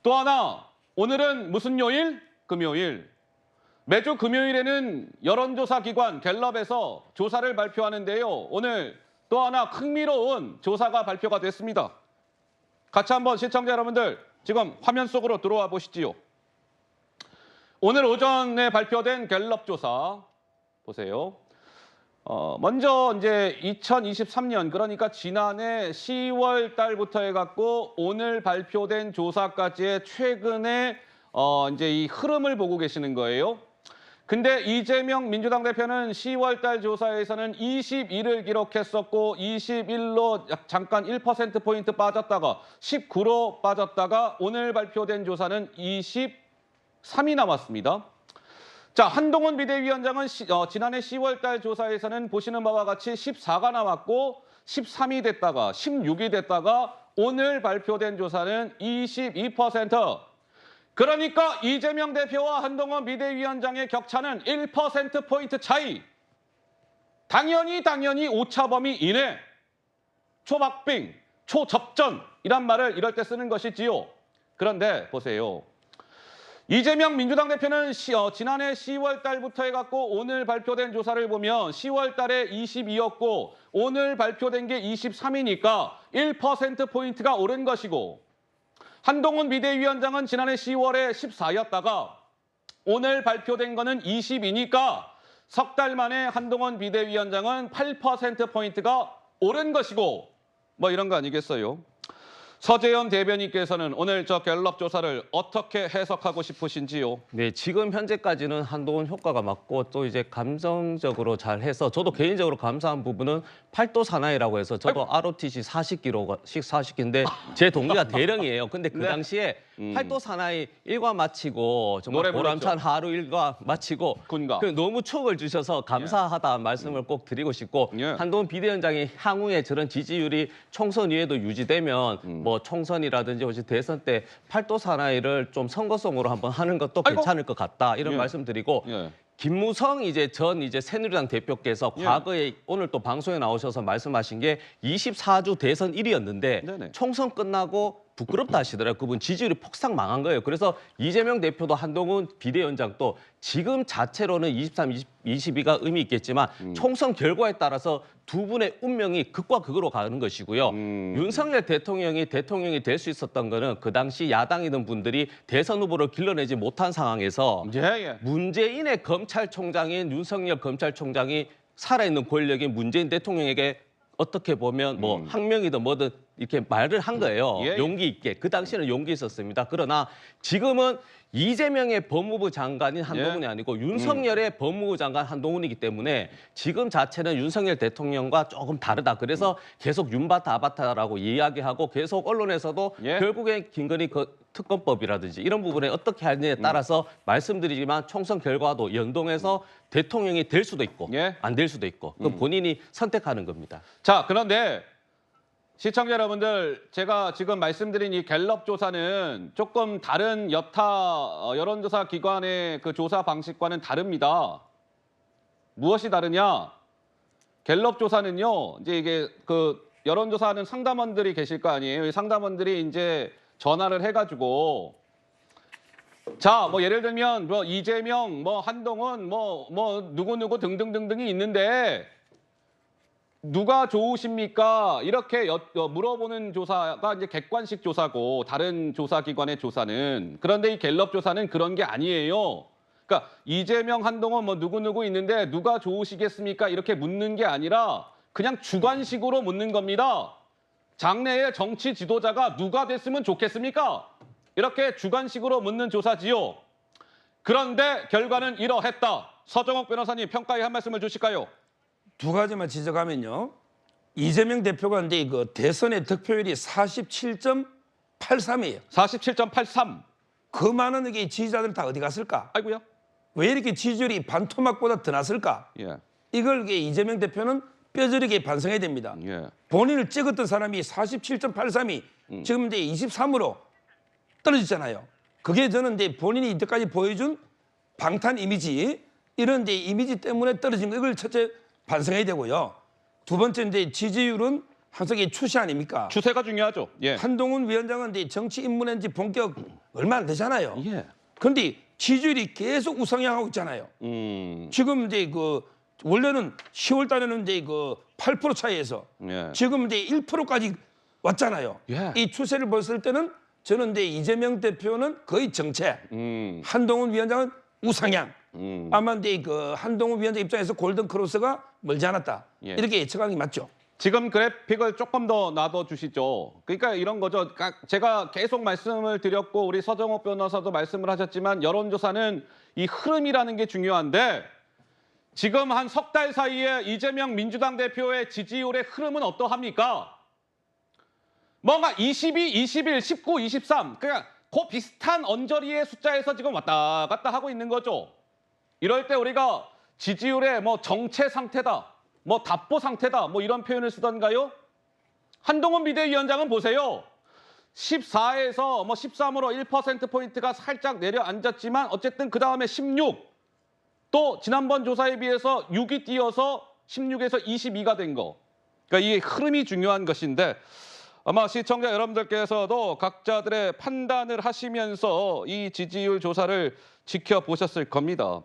또 하나, 오늘은 무슨 요일? 금요일. 매주 금요일에는 여론조사 기관 갤럽에서 조사를 발표하는데요. 오늘 또 하나 흥미로운 조사가 발표가 됐습니다. 같이 한번 시청자 여러분들 지금 화면 속으로 들어와 보시지요. 오늘 오전에 발표된 갤럽 조사 보세요. 먼저 이제 2023년 그러니까 지난해 10월 달부터 해갖고 오늘 발표된 조사까지의 최근의 이제 이 흐름을 보고 계시는 거예요. 근데 이재명 민주당 대표는 10월 달 조사에서는 21을 기록했었고 21로 잠깐 1%포인트 빠졌다가 19로 빠졌다가 오늘 발표된 조사는 23이 남았습니다. 자, 한동훈 비대위원장은 지난해 10월 달 조사에서는 보시는 바와 같이 14가 나왔고 13이 됐다가 16이 됐다가 오늘 발표된 조사는 22%. 그러니까 이재명 대표와 한동훈 비대위원장의 격차는 1%포인트 차이. 당연히 오차범위 이내. 초박빙, 초접전이란 말을 이럴 때 쓰는 것이지요. 그런데 보세요. 이재명 민주당 대표는 지난해 10월 달부터 해갖고 오늘 발표된 조사를 보면 10월 달에 22였고 오늘 발표된 게 23이니까 1%포인트가 오른 것이고 한동훈 비대위원장은 지난해 10월에 14였다가 오늘 발표된 거는 20이니까 석 달 만에 한동훈 비대위원장은 8%포인트가 오른 것이고 뭐 이런 거 아니겠어요? 서재현 대변인께서는 오늘 저 갤럽 조사를 어떻게 해석하고 싶으신지요? 네, 지금 현재까지는 한동훈 효과가 맞고 또 이제 감정적으로 잘 해서 저도 개인적으로 감사한 부분은 팔도 사나이라고 해서 저도 ROTC 40kg씩 40kg인데 제 동기가 대령이에요. 근데 그 네. 당시에 팔도 사나이 일과 마치고 정말 보람찬 하루 일과 마치고 군가. 너무 추억을 주셔서 감사하다 말씀을 꼭 드리고 싶고 한동훈 비대위원장이 향후에 저런 지지율이 총선 이후에도 유지되면 뭐 총선이라든지 혹시 대선 때 팔도 사나이를 좀 선거송으로 한번 하는 것도 괜찮을 것 같다 이런 말씀드리고 김무성 전 새누리당 대표께서 과거에 오늘 또 방송에 나오셔서 말씀하신 게 24주 대선 1위였는데 총선 끝나고 부끄럽다 하시더라고요. 그분 지지율이 폭삭 망한 거예요. 그래서 이재명 대표도 한동훈 비대위원장도 지금 자체로는 23, 22가 의미 있겠지만 총선 결과에 따라서 두 분의 운명이 극과 극으로 가는 것이고요. 윤석열 대통령이 될 수 있었던 거는 그 당시 야당이던 분들이 대선 후보를 길러내지 못한 상황에서 문재인의 검찰총장인 윤석열 검찰총장이 살아있는 권력인 문재인 대통령에게 어떻게 보면 뭐 항명이든 뭐든 이렇게 말을 한 거예요. 용기 있게. 그 당시에는 용기 있었습니다. 그러나 지금은 이재명의 법무부 장관인 한동훈이 아니고 윤석열의 법무부 장관 한동훈이기 때문에 지금 자체는 윤석열 대통령과 조금 다르다. 그래서 계속 윤바타 아바타라고 이야기하고 계속 언론에서도 결국에 김건희 특검법이라든지 이런 부분에 어떻게 하느냐에 따라서 말씀드리지만 총선 결과도 연동해서 대통령이 될 수도 있고 안 될 수도 있고 그건 본인이 선택하는 겁니다. 자, 그런데 시청자 여러분들, 제가 지금 말씀드린 이 갤럽 조사는 조금 다른 여타 여론조사 기관의 그 조사 방식과는 다릅니다. 무엇이 다르냐? 갤럽 조사는요, 이제 이게 그 여론조사하는 상담원들이 계실 거 아니에요. 이 상담원들이 이제 전화를 해가지고 자, 뭐 예를 들면 뭐 이재명, 뭐 한동훈, 뭐 누구 등등등등이 있는데 누가 좋으십니까? 이렇게 물어보는 조사가 이제 객관식 조사고 다른 조사기관의 조사는 그런데 이 갤럽 조사는 그런 게 아니에요. 그러니까 이재명, 한동훈 뭐 누구 있는데 누가 좋으시겠습니까? 이렇게 묻는 게 아니라 그냥 주관식으로 묻는 겁니다. 장래의 정치 지도자가 누가 됐으면 좋겠습니까? 이렇게 주관식으로 묻는 조사지요. 그런데 결과는 이러했다. 서정옥 변호사님 평가에 한 말씀을 주실까요? 두 가지만 지적하면요. 이재명 대표가 이제 그 대선의 득표율이 47.83이에요. 47.83. 그 많은 이게 지지자들 다 어디 갔을까? 아이고야. 왜 이렇게 지지율이 반토막보다 더 났을까? 이걸 이재명 대표는 뼈저리게 반성해야 됩니다. 본인을 찍었던 사람이 47.83이 지금 이제 23으로 떨어졌잖아요. 그게 저는 이제 본인이 이때까지 보여준 방탄 이미지 이런 이제 이미지 때문에 떨어진 거 이걸 첫째 반성해야 되고요. 두 번째 이제 지지율은 항상 이 추세 아닙니까? 추세가 중요하죠. 예. 한동훈 위원장은 이제 정치 입문한 지 본격 얼마 안 되잖아요. 예. 그런데 지지율이 계속 우상향하고 있잖아요. 지금 이제 그 원래는 10월 달에는 이제 그 8% 차이에서 예. 지금 이제 1%까지 왔잖아요. 예. 이 추세를 봤을 때는 저는 이제 이재명 대표는 거의 정체, 한동훈 위원장은 우상향. 아마 이제 그 한동훈 위원장 입장에서 골든 크로스가 멀지 않았다. 예. 이렇게 예측하는 게 맞죠. 지금 그래픽을 조금 더 놔둬 주시죠. 그러니까 이런 거죠. 제가 계속 말씀을 드렸고 우리 서정욱 변호사도 말씀을 하셨지만 여론조사는 이 흐름이라는 게 중요한데 지금 한 석 달 사이에 이재명 민주당 대표의 지지율의 흐름은 어떠합니까? 뭔가 22, 21, 19, 23 그러니까 그 비슷한 언저리의 숫자에서 지금 왔다 갔다 하고 있는 거죠. 이럴 때 우리가 지지율의 뭐 정체 상태다. 뭐 답보 상태다 뭐 이런 표현을 쓰던가요? 한동훈 비대위원장은 보세요. 14에서 뭐 13으로 1%포인트가 살짝 내려앉았지만 어쨌든 그 다음에 16. 또 지난번 조사에 비해서 6이 뛰어서 16에서 22가 된 거. 그러니까 이 흐름이 중요한 것인데 아마 시청자 여러분들께서도 각자들의 판단을 하시면서 이 지지율 조사를 지켜보셨을 겁니다.